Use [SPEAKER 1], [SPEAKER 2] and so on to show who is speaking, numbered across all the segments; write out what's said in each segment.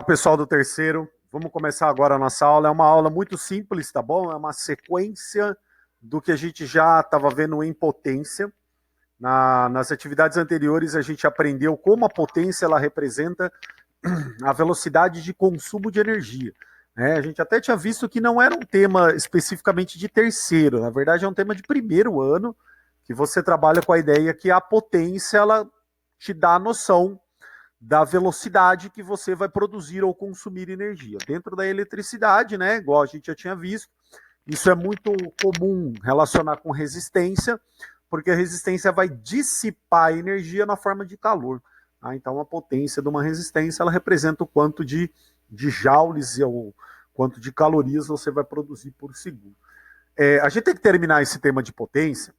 [SPEAKER 1] Pessoal do terceiro, vamos começar agora a nossa aula. É uma aula muito simples, tá bom? É uma sequência do que a gente já estava vendo em potência. Nas atividades anteriores, a gente aprendeu como a potência ela representa a velocidade de consumo de energia. A gente até tinha visto que não era um tema especificamente de terceiro, na verdade é um tema de primeiro ano, que você trabalha com a ideia que a potência ela te dá a noção da velocidade que você vai produzir ou consumir energia. Dentro da eletricidade, né, igual a gente já tinha visto, isso é muito comum relacionar com resistência, porque a resistência vai dissipar a energia na forma de calor. Então, a potência de uma resistência ela representa o quanto de joules ou quanto de calorias você vai produzir por segundo. A gente tem que terminar esse tema de potência,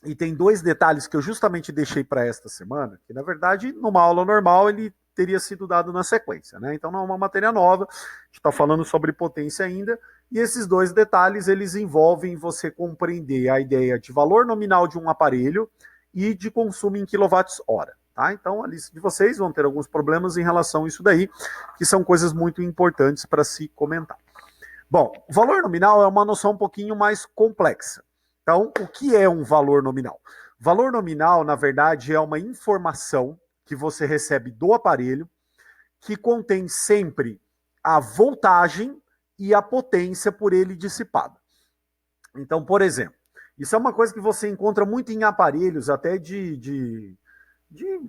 [SPEAKER 1] e tem dois detalhes que eu justamente deixei para esta semana, que na verdade, numa aula normal, ele teria sido dado na sequência, né? Então não é uma matéria nova, a gente está falando sobre potência ainda, e esses dois detalhes, eles envolvem você compreender a ideia de valor nominal de um aparelho e de consumo em quilowatts-hora. Tá? Então, a lista de vocês vão ter alguns problemas em relação a isso daí, que são coisas muito importantes para se comentar. Bom, o valor nominal é uma noção um pouquinho mais complexa. Então, o que é um valor nominal? Valor nominal, na verdade, é uma informação que você recebe do aparelho que contém sempre a voltagem e a potência por ele dissipada. Então, por exemplo, isso é uma coisa que você encontra muito em aparelhos até de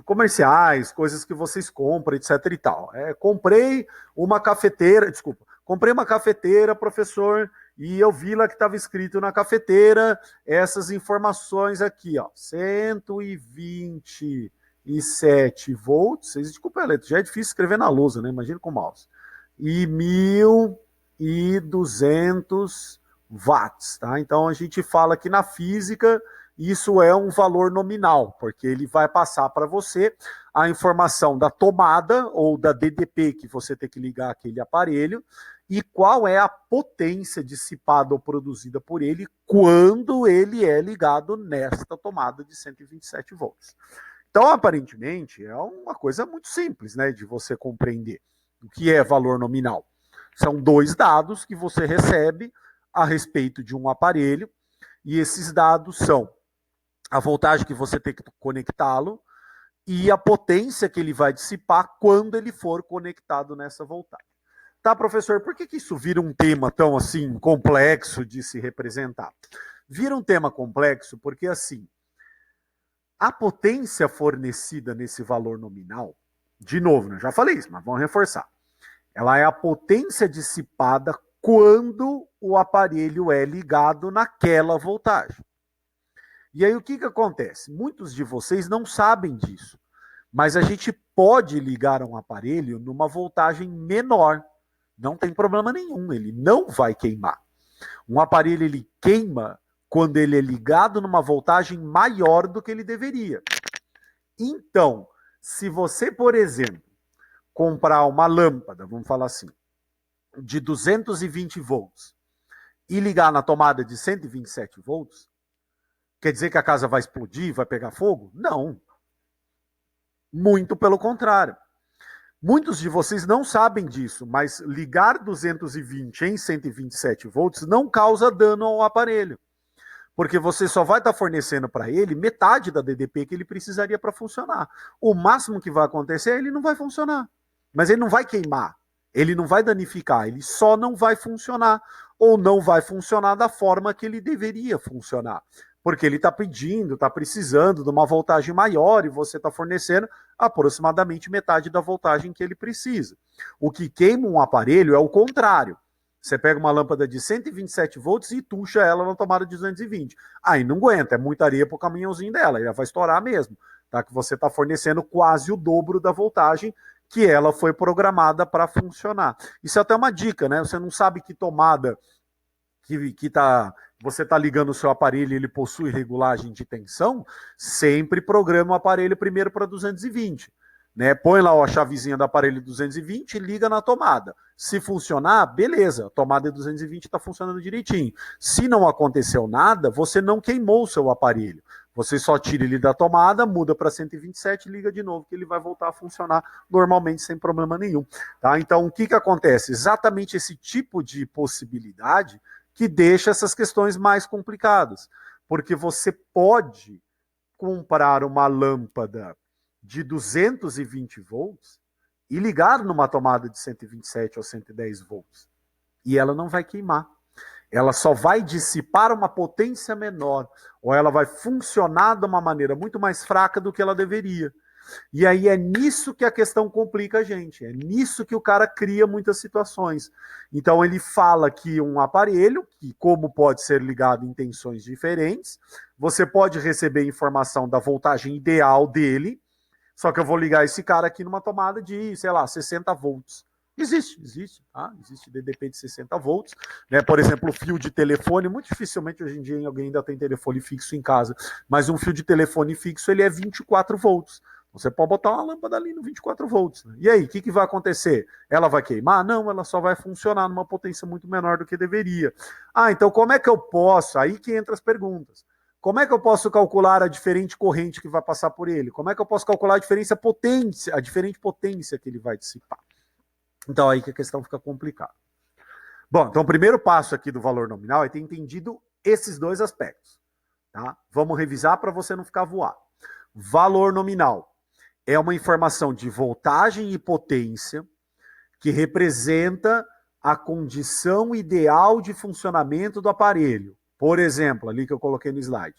[SPEAKER 1] comerciais, coisas que vocês compram, etc e tal. Comprei uma cafeteira, professor, e eu vi lá que estava escrito na cafeteira essas informações aqui, ó, 127 volts, vocês desculpem a letra, já é difícil escrever na lousa, né? Imagina com o mouse. E 1.200 watts, tá? Então a gente fala que na física isso é um valor nominal, porque ele vai passar para você a informação da tomada ou da DDP que você tem que ligar aquele aparelho e qual é a potência dissipada ou produzida por ele quando ele é ligado nesta tomada de 127 volts. Então, aparentemente, é uma coisa muito simples, né, de você compreender o que é valor nominal. São dois dados que você recebe a respeito de um aparelho e esses dados são a voltagem que você tem que conectá-lo e a potência que ele vai dissipar quando ele for conectado nessa voltagem. Tá, professor, por que isso vira um tema tão assim complexo de se representar? Vira um tema complexo porque assim, a potência fornecida nesse valor nominal, de novo, né, já falei isso, mas vamos reforçar. Ela é a potência dissipada quando o aparelho é ligado naquela voltagem. E aí o que acontece? Muitos de vocês não sabem disso, mas a gente pode ligar um aparelho numa voltagem menor. Não tem problema nenhum, ele não vai queimar. Um aparelho ele queima quando ele é ligado numa voltagem maior do que ele deveria. Então, se você, por exemplo, comprar uma lâmpada, vamos falar assim, de 220 volts e ligar na tomada de 127 volts, quer dizer que a casa vai explodir, vai pegar fogo? Não. Muito pelo contrário. Muitos de vocês não sabem disso, mas ligar 220 em 127 volts não causa dano ao aparelho. Porque você só vai estar fornecendo para ele metade da DDP que ele precisaria para funcionar. O máximo que vai acontecer é ele não vai funcionar. Mas ele não vai queimar, ele não vai danificar, ele só não vai funcionar. Ou não vai funcionar da forma que ele deveria funcionar. Porque ele está pedindo, está precisando de uma voltagem maior e você está fornecendo aproximadamente metade da voltagem que ele precisa. O que queima um aparelho é o contrário. Você pega uma lâmpada de 127 volts e tucha ela na tomada de 220. Aí não aguenta, é muita areia para o caminhãozinho dela, ela vai estourar mesmo. Tá? Que você está fornecendo quase o dobro da voltagem que ela foi programada para funcionar. Isso é até uma dica, né? Você não sabe que tomada você está ligando o seu aparelho e ele possui regulagem de tensão, sempre programa o aparelho primeiro para 220. Né? Põe lá a chavezinha do aparelho 220 e liga na tomada. Se funcionar, beleza, a tomada de 220 está funcionando direitinho. Se não aconteceu nada, você não queimou o seu aparelho, Você só tira ele da tomada, muda para 127, liga de novo, que ele vai voltar a funcionar normalmente sem problema nenhum. Tá? Então, o que acontece? Exatamente esse tipo de possibilidade que deixa essas questões mais complicadas. Porque você pode comprar uma lâmpada de 220 volts e ligar numa tomada de 127 ou 110 volts. E ela não vai queimar. Ela só vai dissipar uma potência menor, ou ela vai funcionar de uma maneira muito mais fraca do que ela deveria. E aí é nisso que a questão complica a gente, é nisso que o cara cria muitas situações. Então ele fala que um aparelho, que como pode ser ligado em tensões diferentes, você pode receber informação da voltagem ideal dele, só que eu vou ligar esse cara aqui numa tomada de, sei lá, 60 volts. Existe, tá? Existe DDP de 60 volts, né? Por exemplo, o fio de telefone, muito dificilmente hoje em dia alguém ainda tem telefone fixo em casa, mas um fio de telefone fixo, ele é 24 volts. Você pode botar uma lâmpada ali no 24 volts. Né? E aí, o que vai acontecer? Ela vai queimar? Não, ela só vai funcionar numa potência muito menor do que deveria. Ah, então como é que eu posso? Aí que entra as perguntas. Como é que eu posso calcular a diferente corrente que vai passar por ele? Como é que eu posso calcular a diferença potência, a diferente potência que ele vai dissipar? Então aí que a questão fica complicada. Bom, então o primeiro passo aqui do valor nominal é ter entendido esses dois aspectos. Tá? Vamos revisar para você não ficar voado. Valor nominal é uma informação de voltagem e potência que representa a condição ideal de funcionamento do aparelho. Por exemplo, ali que eu coloquei no slide.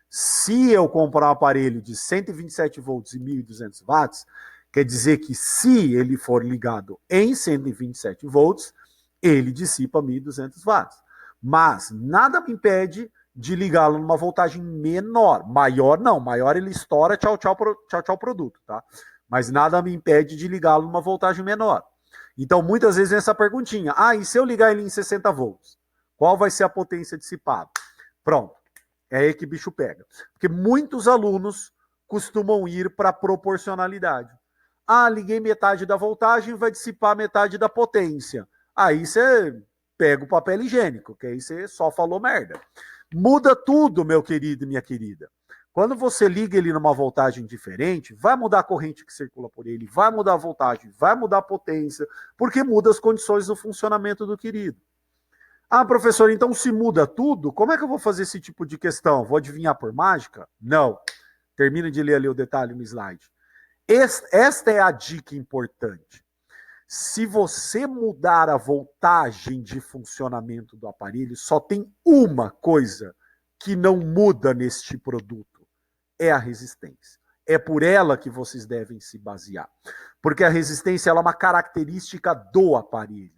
[SPEAKER 1] Se eu comprar um aparelho de 127 volts e 1.200 watts, quer dizer que se ele for ligado em 127 volts, ele dissipa 1.200 watts. Mas nada me impede de ligá-lo numa voltagem menor. Maior não, maior ele estoura, tchau, tchau, produto, tá? Mas nada me impede de ligá-lo numa voltagem menor. Então, muitas vezes vem essa perguntinha. Ah, e se eu ligar ele em 60 volts? Qual vai ser a potência dissipada? Pronto. É aí que o bicho pega. Porque muitos alunos costumam ir para proporcionalidade. Ah, liguei metade da voltagem, vai dissipar metade da potência. Aí você pega o papel higiênico, que aí você só falou merda. Muda tudo, meu querido e minha querida. Quando você liga ele numa voltagem diferente, vai mudar a corrente que circula por ele, vai mudar a voltagem, vai mudar a potência, porque muda as condições do funcionamento do querido. Ah, professor, então se muda tudo, como é que eu vou fazer esse tipo de questão? Vou adivinhar por mágica? Não. Termina de ler ali o detalhe no slide. Esta é a dica importante. Se você mudar a voltagem de funcionamento do aparelho, só tem uma coisa que não muda neste produto. É a resistência. É por ela que vocês devem se basear. Porque a resistência ela é uma característica do aparelho.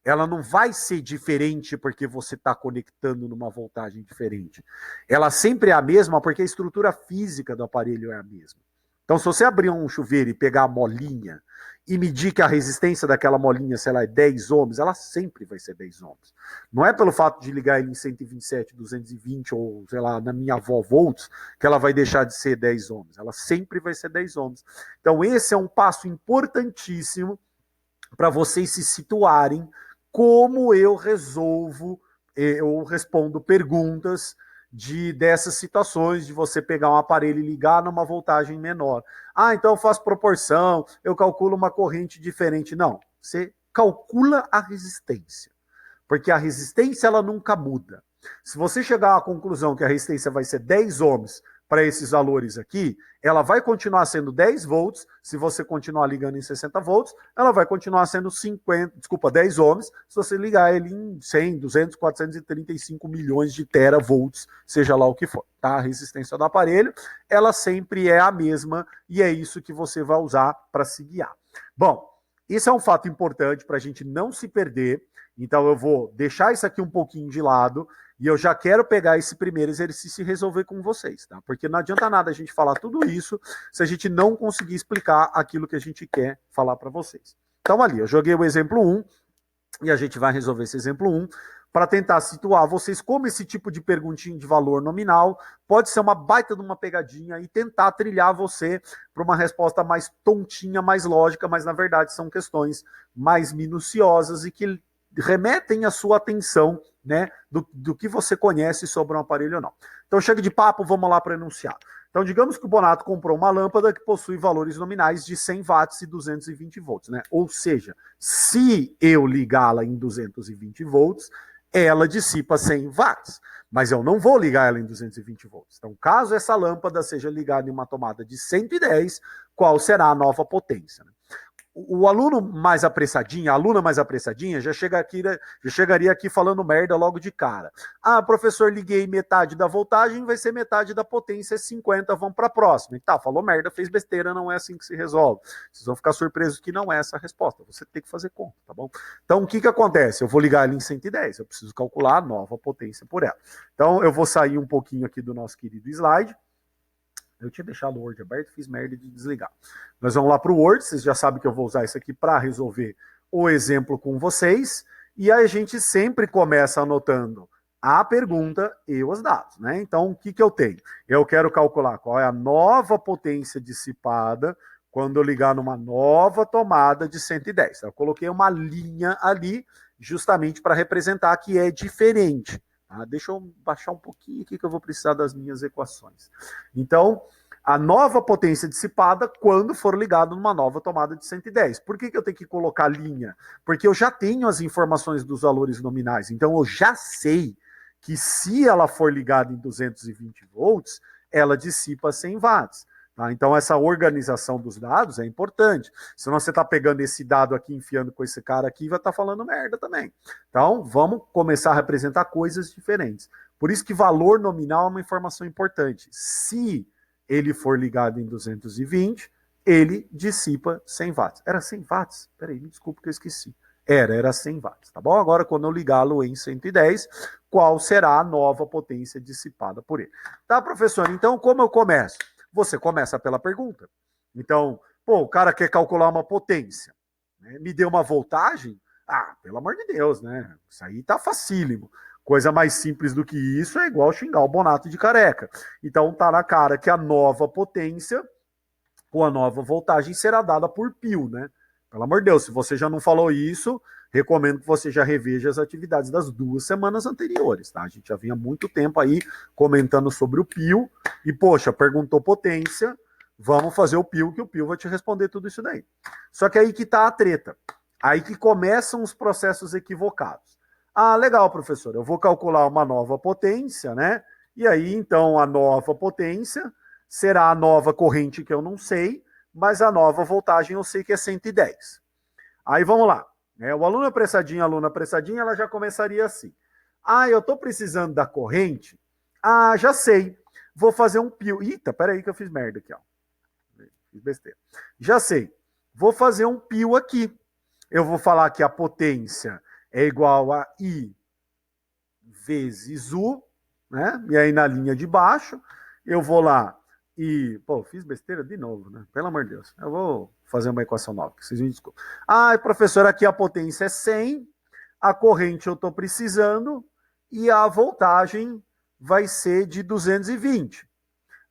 [SPEAKER 1] Ela não vai ser diferente porque você está conectando numa voltagem diferente. Ela sempre é a mesma porque a estrutura física do aparelho é a mesma. Então, se você abrir um chuveiro e pegar a molinha e medir que a resistência daquela molinha, sei lá, é 10 ohms, ela sempre vai ser 10 ohms. Não é pelo fato de ligar ele em 127, 220 ou, sei lá, na minha avó volts, que ela vai deixar de ser 10 ohms. Ela sempre vai ser 10 ohms. Então, esse é um passo importantíssimo para vocês se situarem como eu resolvo, eu respondo perguntas dessas situações de você pegar um aparelho e ligar numa voltagem menor. Ah, então eu faço proporção, eu calculo uma corrente diferente. Não, você calcula a resistência, porque a resistência ela nunca muda. Se você chegar à conclusão que a resistência vai ser 10 ohms para esses valores aqui, ela vai continuar sendo 10 volts, se você continuar ligando em 60 volts, ela vai continuar sendo 10 ohms, se você ligar ele em 100, 200, 435 milhões de teravolts, seja lá o que for. Tá? A resistência do aparelho, ela sempre é a mesma e é isso que você vai usar para se guiar. Bom, isso é um fato importante para a gente não se perder, então eu vou deixar isso aqui um pouquinho de lado e eu já quero pegar esse primeiro exercício e resolver com vocês, tá? Porque não adianta nada a gente falar tudo isso se a gente não conseguir explicar aquilo que a gente quer falar para vocês. Então ali, eu joguei o exemplo 1 e a gente vai resolver esse exemplo 1 para tentar situar vocês como esse tipo de perguntinha de valor nominal pode ser uma baita de uma pegadinha e tentar trilhar você para uma resposta mais tontinha, mais lógica, mas na verdade são questões mais minuciosas e que remetem a sua atenção né, do que você conhece sobre um aparelho ou não. Então chega de papo, vamos lá para o enunciado. Então digamos que o Bonato comprou uma lâmpada que possui valores nominais de 100 watts e 220 volts, né? Ou seja, se eu ligá-la em 220 volts, ela dissipa 100 watts, mas eu não vou ligar ela em 220 volts. Então, caso essa lâmpada seja ligada em uma tomada de 110, qual será a nova potência? O aluno mais apressadinho, a aluna mais apressadinha, já chegaria aqui falando merda logo de cara. Ah, professor, liguei metade da voltagem, vai ser metade da potência, 50, vamos para a próxima. E tá, falou merda, fez besteira, não é assim que se resolve. Vocês vão ficar surpresos que não é essa a resposta. Você tem que fazer conta, tá bom? Então, o que acontece? Eu vou ligar ela em 110, eu preciso calcular a nova potência por ela. Então, eu vou sair um pouquinho aqui do nosso querido slide. Eu tinha deixado o Word aberto, fiz merda de desligar. Nós vamos lá para o Word, vocês já sabem que eu vou usar isso aqui para resolver o exemplo com vocês. E aí a gente sempre começa anotando a pergunta e os dados, né? Então, o que eu tenho? Eu quero calcular qual é a nova potência dissipada quando eu ligar numa nova tomada de 110. Eu coloquei uma linha ali justamente para representar que é diferente. Deixa eu baixar um pouquinho aqui que eu vou precisar das minhas equações. Então, a nova potência dissipada quando for ligado numa nova tomada de 110. Por que eu tenho que colocar linha? Porque eu já tenho as informações dos valores nominais. Então, eu já sei que se ela for ligada em 220 volts, ela dissipa 100 watts. Tá? Então, essa organização dos dados é importante. Senão você está pegando esse dado aqui, enfiando com esse cara aqui, e vai estar falando merda também. Então, vamos começar a representar coisas diferentes. Por isso que valor nominal é uma informação importante. Se ele for ligado em 220, ele dissipa 100 watts. Era 100 watts? Peraí, me desculpa que eu esqueci. Era 100 watts, tá bom? Agora, quando eu ligá-lo em 110, qual será a nova potência dissipada por ele? Tá, professor? Então, como eu começo? Você começa pela pergunta. Então, o cara quer calcular uma potência, né? Me deu uma voltagem? Ah, pelo amor de Deus, né? Isso aí tá facílimo. Coisa mais simples do que isso é igual xingar o Bonato de careca. Então tá na cara que a nova potência com a nova voltagem será dada por π, né? Pelo amor de Deus, se você já não falou isso, recomendo que você já reveja as atividades das 2 semanas anteriores, tá? A gente já vinha há muito tempo aí comentando sobre o π e, poxa, perguntou potência, vamos fazer o π, que o π vai te responder tudo isso daí. Só que aí que tá a treta. Aí que começam os processos equivocados. Ah, legal, professor, eu vou calcular uma nova potência, né? E aí, então, a nova potência será a nova corrente que eu não sei, mas a nova voltagem eu sei que é 110. Aí vamos lá. O aluno apressadinho, a aluna apressadinha, ela já começaria assim. Ah, eu estou precisando da corrente? Ah, já sei. Vou fazer um π. Eita, peraí que eu fiz merda aqui, ó. Fiz besteira. Já sei. Vou fazer um π aqui. Eu vou falar que a potência é igual a I vezes U, né? E aí na linha de baixo, eu vou lá e, fiz besteira de novo, né? Pelo amor de Deus. Eu vou fazer uma equação nova, vocês me desculpem. Ah, professor, aqui a potência é 100, a corrente eu estou precisando e a voltagem vai ser de 220.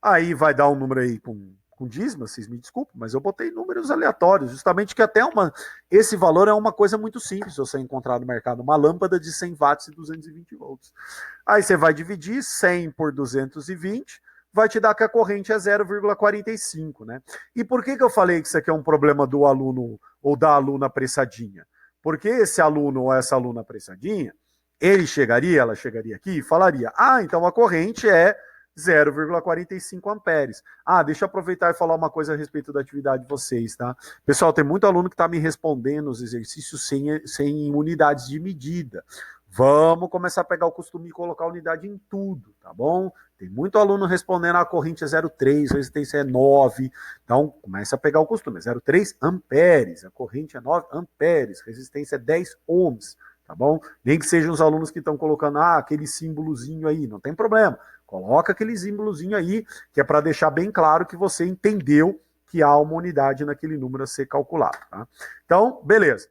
[SPEAKER 1] Aí vai dar um número aí com dízima, vocês me desculpem, mas eu botei números aleatórios, justamente que até esse valor é uma coisa muito simples você encontrar no mercado, uma lâmpada de 100 watts e 220 volts. Aí você vai dividir 100 por 220, vai te dar que a corrente é 0,45, né? E por que eu falei que isso aqui é um problema do aluno ou da aluna apressadinha? Porque esse aluno ou essa aluna apressadinha, ela chegaria aqui e falaria, então a corrente é 0,45 amperes. Deixa eu aproveitar e falar uma coisa a respeito da atividade de vocês, tá? Pessoal, tem muito aluno que está me respondendo os exercícios sem unidades de medida. Vamos começar a pegar o costume e colocar unidade em tudo, tá bom? Tem muito aluno respondendo a corrente é 0,3, resistência é 9. Então, começa a pegar o costume. É 0,3 amperes, a corrente é 9 amperes, resistência é 10 ohms, tá bom? Nem que sejam os alunos que estão colocando aquele símbolozinho aí, não tem problema. Coloca aquele símbolozinho aí, que é para deixar bem claro que você entendeu que há uma unidade naquele número a ser calculado, tá? Então, beleza.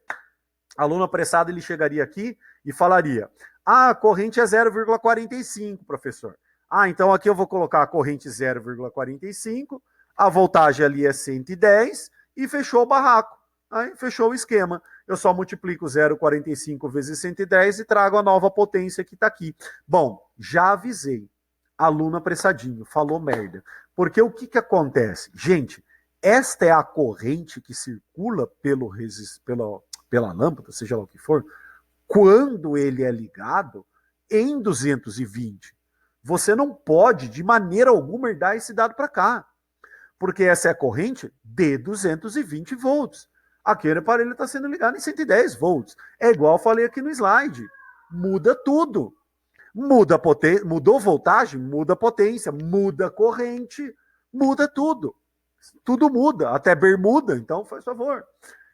[SPEAKER 1] Aluno apressado, ele chegaria aqui e falaria, a corrente é 0,45, professor. Então aqui eu vou colocar a corrente 0,45, a voltagem ali é 110 e fechou o barraco. Aí fechou o esquema. eu só multiplico 0,45 vezes 110 e trago a nova potência que está aqui. Bom, já avisei. Aluno apressadinho, falou merda. Porque o que acontece? Gente, esta é a corrente que circula pela lâmpada, seja lá o que for, quando ele é ligado em 220. Você não pode, de maneira alguma, herdar esse dado para cá. Porque essa é a corrente de 220 volts. Aquele aparelho está sendo ligado em 110 volts. É igual eu falei aqui no slide. Muda tudo. Muda a potência, mudou voltagem, muda a potência, muda a corrente, muda tudo. Tudo muda, até bermuda, então faz favor.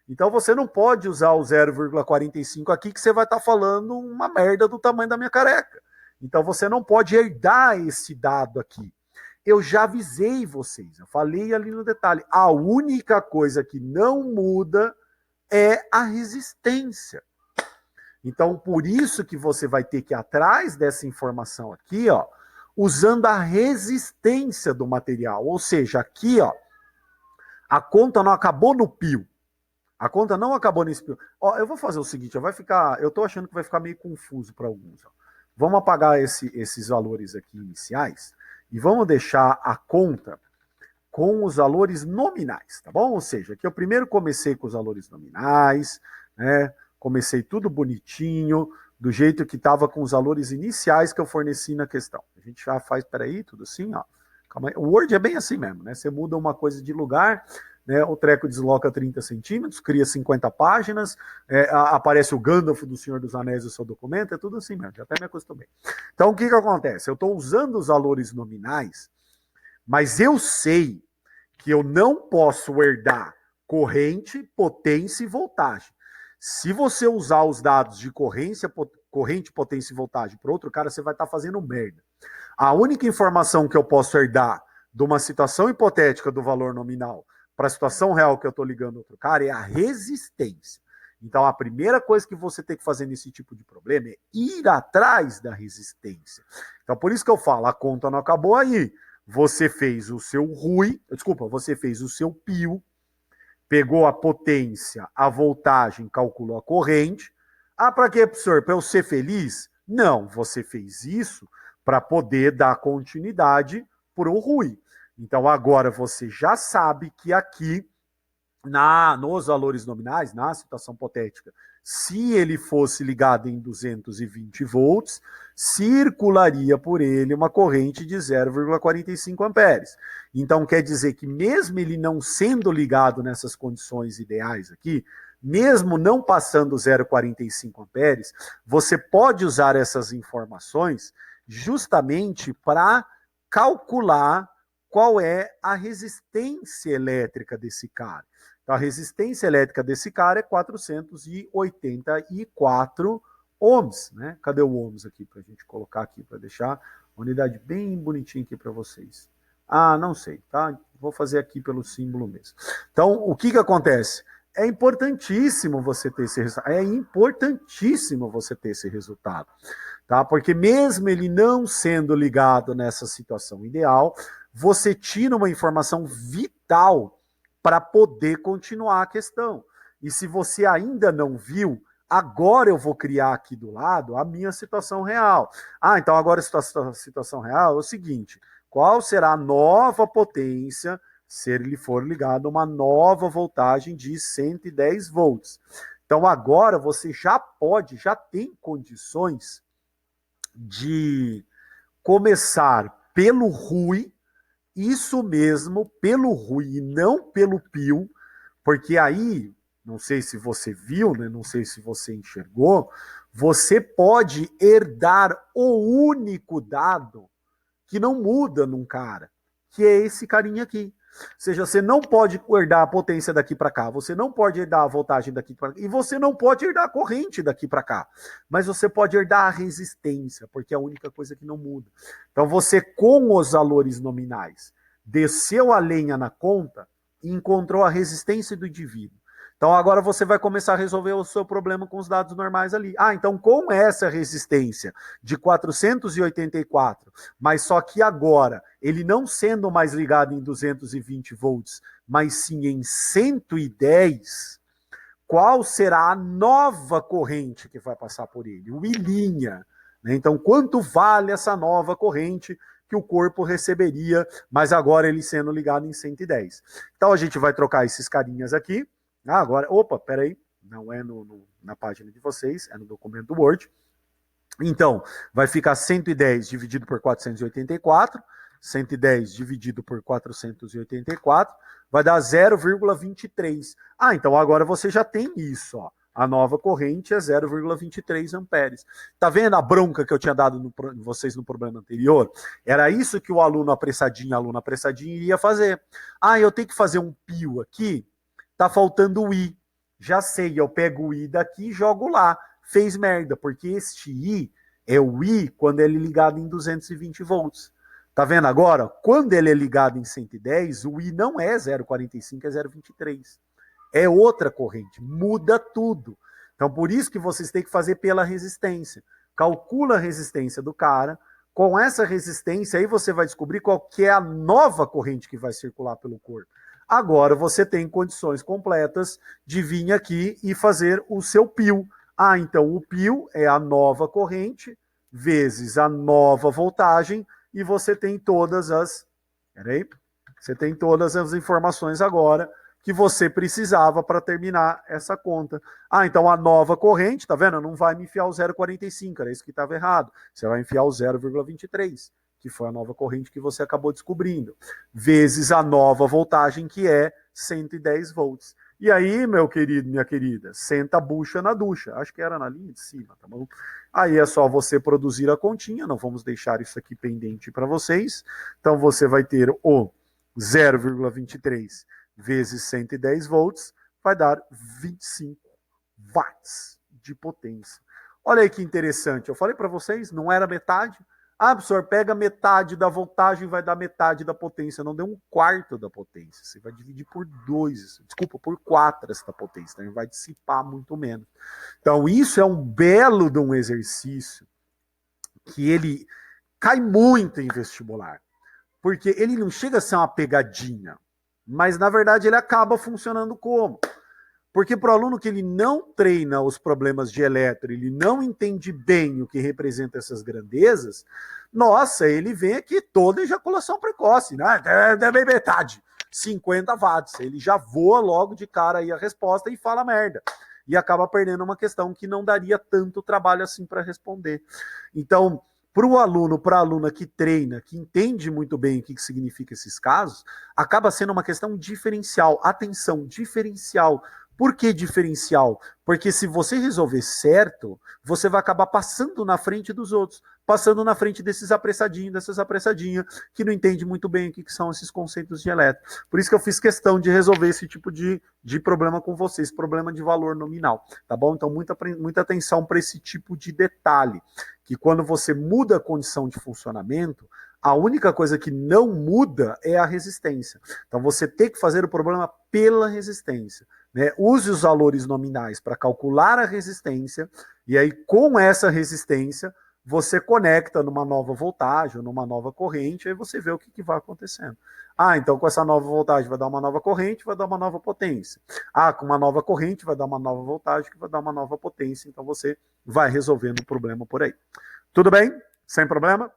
[SPEAKER 1] Então você não pode usar o 0,45 aqui que você vai estar falando uma merda do tamanho da minha careca. Então você não pode herdar esse dado aqui. Eu já avisei vocês, eu falei ali no detalhe. A única coisa que não muda é a resistência. Então, por isso que você vai ter que ir atrás dessa informação aqui, ó, usando a resistência do material. Ou seja, aqui, ó, a conta não acabou no pio. A conta não acabou nesse pio. Ó, eu vou fazer o seguinte, eu tô achando que vai ficar meio confuso para alguns. Ó. Vamos apagar esses valores aqui iniciais e vamos deixar a conta com os valores nominais, tá bom? Ou seja, aqui eu primeiro comecei com os valores nominais, né? Comecei tudo bonitinho, do jeito que estava com os valores iniciais que eu forneci na questão. A gente já faz, peraí, tudo assim, ó. Calma aí. O Word é bem assim mesmo, né? Você muda uma coisa de lugar, né? O treco desloca 30 centímetros, cria 50 páginas, aparece o Gandalf do Senhor dos Anéis no seu documento, é tudo assim mesmo, já até me acostumei. Então, o que acontece? Eu estou usando os valores nominais, mas eu sei que eu não posso herdar corrente, potência e voltagem. Se você usar os dados de corrente, potência e voltagem para outro cara, você vai estar fazendo merda. A única informação que eu posso herdar de uma situação hipotética do valor nominal para a situação real que eu estou ligando outro cara é a resistência. Então, a primeira coisa que você tem que fazer nesse tipo de problema é ir atrás da resistência. Então, por isso que eu falo, a conta não acabou aí. Você fez o seu você fez o seu pio, pegou a potência, a voltagem, calculou a corrente. Ah, para quê, professor? Para eu ser feliz? Não, você fez isso para poder dar continuidade para o RUI. Então agora você já sabe que aqui, nos valores nominais, na situação hipotética, se ele fosse ligado em 220 volts, circularia por ele uma corrente de 0,45 amperes. Então quer dizer que mesmo ele não sendo ligado nessas condições ideais aqui, mesmo não passando 0,45 amperes, você pode usar essas informações justamente para calcular qual é a resistência elétrica desse cara. Então, a resistência elétrica desse cara é 484 ohms, né? Cadê o ohms aqui para a gente colocar aqui, para deixar uma unidade bem bonitinha aqui para vocês? Ah, não sei, tá? Vou fazer aqui pelo símbolo mesmo. Então, o que acontece? É importantíssimo você ter esse resultado. É importantíssimo você ter esse resultado, tá? Porque mesmo ele não sendo ligado nessa situação ideal, você tira uma informação vital para poder continuar a questão. E se você ainda não viu, agora eu vou criar aqui do lado a minha situação real. Ah, então agora a situação real é o seguinte: qual será a nova potência se ele for ligado a uma nova voltagem de 110 volts? Então agora você já tem condições de começar pelo RUI, isso mesmo, pelo RUI e não pelo PIO, porque aí, não sei se você viu, né, não sei se você enxergou, você pode herdar o único dado que não muda num cara, que é esse carinha aqui. Ou seja, você não pode herdar a potência daqui para cá, você não pode herdar a voltagem daqui para cá, e você não pode herdar a corrente daqui para cá. Mas você pode herdar a resistência, porque é a única coisa que não muda. Então você, com os valores nominais, desceu a lenha na conta e encontrou a resistência do indivíduo. Então agora você vai começar a resolver o seu problema com os dados normais ali. Ah, então com essa resistência de 484, mas só que agora, ele não sendo mais ligado em 220 volts, mas sim em 110, qual será a nova corrente que vai passar por ele, o I'. Né? Então, quanto vale essa nova corrente que o corpo receberia, mas agora ele sendo ligado em 110. Então, a gente vai trocar esses carinhas aqui. Agora, opa, peraí, não é na página de vocês, é no documento do Word. Então, vai ficar 110 dividido por 484, 110 dividido por 484, vai dar 0,23. Então agora você já tem isso, ó. A nova corrente é 0,23 amperes. Tá vendo a bronca que eu tinha dado vocês no problema anterior? Era isso que o aluno apressadinho, a aluna apressadinha iria fazer. Eu tenho que fazer um pio aqui, tá faltando o I. Já sei, eu pego o I daqui e jogo lá. Fez merda, porque este I é o I quando ele é ligado em 220 volts. Tá vendo agora? Quando ele é ligado em 110, o I não é 0,45, é 0,23. É outra corrente, muda tudo. Então, por isso que vocês têm que fazer pela resistência. Calcula a resistência do cara. Com essa resistência, aí você vai descobrir qual que é a nova corrente que vai circular pelo corpo. Agora você tem condições completas de vir aqui e fazer o seu pio. Então o pio é a nova corrente vezes a nova voltagem e você tem todas as... Peraí. Você tem todas as informações agora que você precisava para terminar essa conta. Então a nova corrente, tá vendo? Não vai me enfiar o 0,45, era isso que estava errado. Você vai enfiar o 0,23, que foi a nova corrente que você acabou descobrindo, vezes a nova voltagem, que é 110 volts. E aí, meu querido, minha querida, senta a bucha na ducha. Acho que era na linha de cima, tá bom? Aí é só você produzir a continha, não vamos deixar isso aqui pendente para vocês. Então você vai ter o 0,23 vezes 110 volts, vai dar 25 watts de potência. Olha aí que interessante, eu falei para vocês, não era metade? Professor, pega metade da voltagem, vai dar metade da potência. Não deu um quarto da potência. Você vai dividir por 2, desculpa, por 4 essa potência. Então vai dissipar muito menos. Então isso é um belo de um exercício que ele cai muito em vestibular. Porque ele não chega a ser uma pegadinha, mas na verdade ele acaba funcionando como? Porque para o aluno que ele não treina os problemas de elétron, ele não entende bem o que representa essas grandezas, nossa, ele vem aqui toda ejaculação precoce, né? Deve metade, 50 watts. Ele já voa logo de cara aí a resposta e fala merda. E acaba perdendo uma questão que não daria tanto trabalho assim para responder. Então, para o aluno, para a aluna que treina, que entende muito bem o que significa esses casos, acaba sendo uma questão diferencial. Atenção, diferencial. Por que diferencial? Porque se você resolver certo, você vai acabar passando na frente dos outros, passando na frente desses apressadinhos, dessas apressadinhas, que não entende muito bem o que são esses conceitos de elétron. Por isso que eu fiz questão de resolver esse tipo de problema com vocês, problema de valor nominal, tá bom? Então, muita atenção para esse tipo de detalhe, que quando você muda a condição de funcionamento, a única coisa que não muda é a resistência. Então, você tem que fazer o problema pela resistência. Né? Use os valores nominais para calcular a resistência, e aí com essa resistência você conecta numa nova voltagem, numa nova corrente, aí você vê o que vai acontecendo. Então com essa nova voltagem vai dar uma nova corrente, vai dar uma nova potência. Com uma nova corrente vai dar uma nova voltagem, que vai dar uma nova potência, então você vai resolvendo o problema por aí. Tudo bem? Sem problema?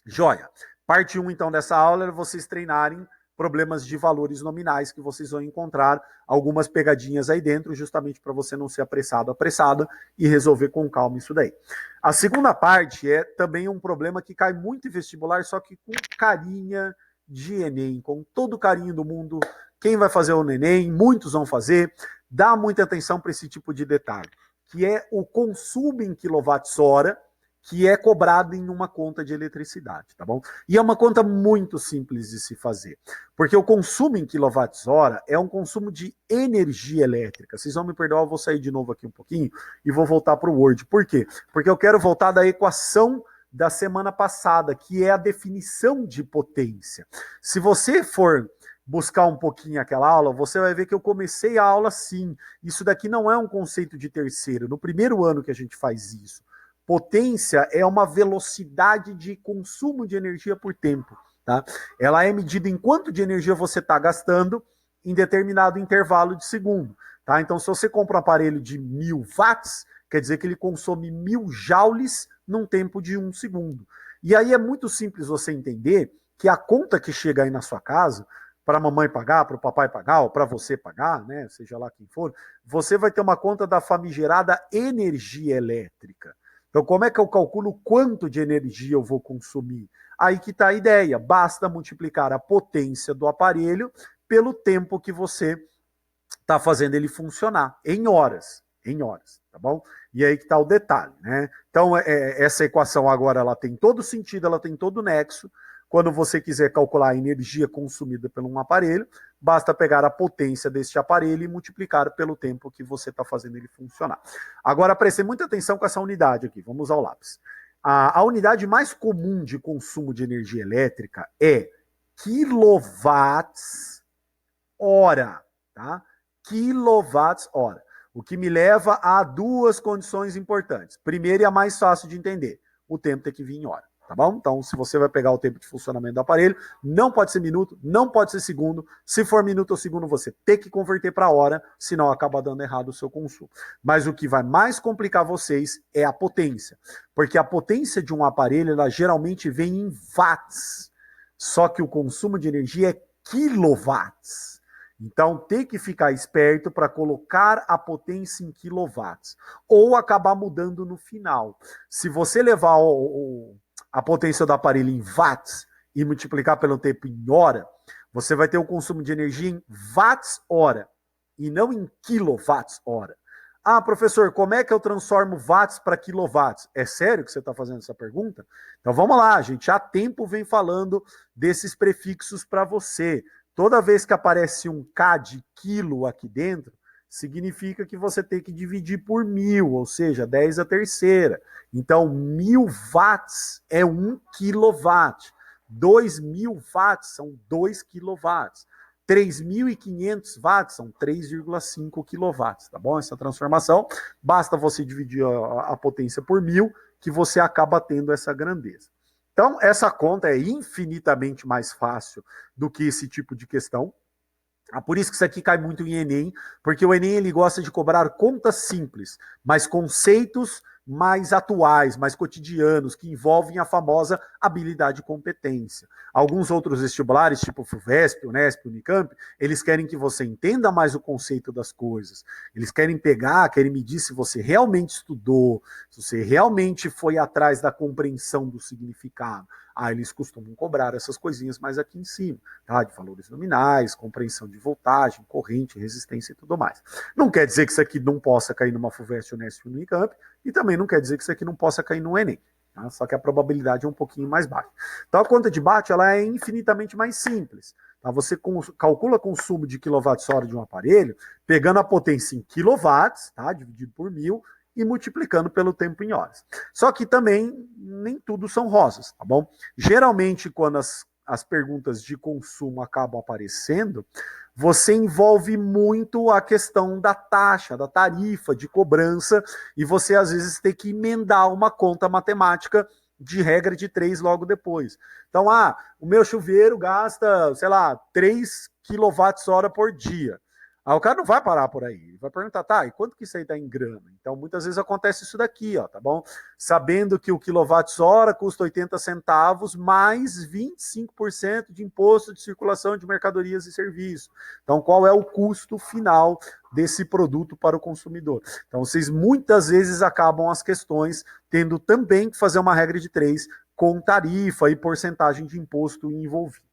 [SPEAKER 1] Joia! Parte 1 então dessa aula é vocês treinarem problemas de valores nominais, que vocês vão encontrar algumas pegadinhas aí dentro, justamente para você não ser apressada e resolver com calma isso daí. A segunda parte é também um problema que cai muito em vestibular, só que com carinha de Enem, com todo o carinho do mundo. Quem vai fazer o Enem, muitos vão fazer, dá muita atenção para esse tipo de detalhe, que é o consumo em quilowatts-hora, que é cobrado em uma conta de eletricidade, tá bom? E é uma conta muito simples de se fazer, porque o consumo em quilowatts-hora é um consumo de energia elétrica. Vocês vão me perdoar, eu vou sair de novo aqui um pouquinho e vou voltar para o Word. Por quê? Porque eu quero voltar da equação da semana passada, que é a definição de potência. Se você for buscar um pouquinho aquela aula, você vai ver que eu comecei a aula assim. Isso daqui não é um conceito de terceiro, no primeiro ano que a gente faz isso. Potência é uma velocidade de consumo de energia por tempo. Tá? Ela é medida em quanto de energia você está gastando em determinado intervalo de segundo. Tá? Então, se você compra um aparelho de 1000 watts, quer dizer que ele consome 1000 joules num tempo de 1 segundo. E aí é muito simples você entender que a conta que chega aí na sua casa, para a mamãe pagar, para o papai pagar, ou para você pagar, né, seja lá quem for, você vai ter uma conta da famigerada energia elétrica. Então, como é que eu calculo quanto de energia eu vou consumir? Aí que está a ideia, basta multiplicar a potência do aparelho pelo tempo que você está fazendo ele funcionar, em horas, tá bom? E aí que está o detalhe, né? Então, essa equação agora, ela tem todo sentido, ela tem todo nexo. Quando você quiser calcular a energia consumida por um aparelho, basta pegar a potência deste aparelho e multiplicar pelo tempo que você está fazendo ele funcionar. Agora, preste muita atenção com essa unidade aqui, vamos ao lápis. A unidade mais comum de consumo de energia elétrica é quilowatts-hora, tá? Quilowatts-hora. O que me leva a duas condições importantes. Primeiro e a mais fácil de entender, o tempo tem que vir em hora. Tá bom? Então, se você vai pegar o tempo de funcionamento do aparelho, não pode ser minuto, não pode ser segundo. Se for minuto ou segundo, você tem que converter para hora, senão acaba dando errado o seu consumo. Mas o que vai mais complicar vocês é a potência. Porque a potência de um aparelho, ela geralmente vem em watts. Só que o consumo de energia é quilowatts. Então, tem que ficar esperto para colocar a potência em quilowatts. Ou acabar mudando no final. Se você levar a potência do aparelho em watts e multiplicar pelo tempo em hora, você vai ter o consumo de energia em watts-hora e não em quilowatts-hora. Ah, professor, como é que eu transformo watts para quilowatts? É sério que você está fazendo essa pergunta? Então vamos lá, gente. Há tempo vem falando desses prefixos para você. Toda vez que aparece um K de quilo aqui dentro, significa que você tem que dividir por 1000, ou seja, 10 a terceira. Então, 1000 watts é 1 quilowatt. 2000 watts são 2 quilowatts. 3.500 watts são 3,5 quilowatts, tá bom? Essa transformação, basta você dividir a potência por 1000, que você acaba tendo essa grandeza. Então, essa conta é infinitamente mais fácil do que esse tipo de questão. Por isso que isso aqui cai muito em Enem, porque o Enem ele gosta de cobrar contas simples, mas conceitos mais atuais, mais cotidianos, que envolvem a famosa habilidade e competência. Alguns outros vestibulares, tipo o FUVESP, Unesp, Unicamp, eles querem que você entenda mais o conceito das coisas. Eles querem querem medir se você realmente estudou, se você realmente foi atrás da compreensão do significado. Eles costumam cobrar essas coisinhas mais aqui em cima, tá? De valores nominais, compreensão de voltagem, corrente, resistência e tudo mais. Não quer dizer que isso aqui não possa cair numa FUVEST, Unesp, Unicamp, e também não quer dizer que isso aqui não possa cair no Enem. Tá? Só que a probabilidade é um pouquinho mais baixa. Então a conta de Bate ela é infinitamente mais simples. Tá? Você calcula o consumo de quilowatts-hora de um aparelho, pegando a potência em quilowatts, tá? Dividido por 1000, e multiplicando pelo tempo em horas. Só que também nem tudo são rosas, tá bom? Geralmente, quando as perguntas de consumo acabam aparecendo, você envolve muito a questão da taxa, da tarifa, de cobrança, e você às vezes tem que emendar uma conta matemática de regra de 3 logo depois. Então, o meu chuveiro gasta, sei lá, 3 kWh por dia. O cara não vai parar por aí, ele vai perguntar, tá, e quanto que isso aí dá em grana? Então, muitas vezes acontece isso daqui, ó, tá bom? Sabendo que o quilowatts-hora custa 80 centavos, mais 25% de imposto de circulação de mercadorias e serviços. Então, qual é o custo final desse produto para o consumidor? Então, vocês muitas vezes acabam as questões tendo também que fazer uma regra de 3 com tarifa e porcentagem de imposto envolvido.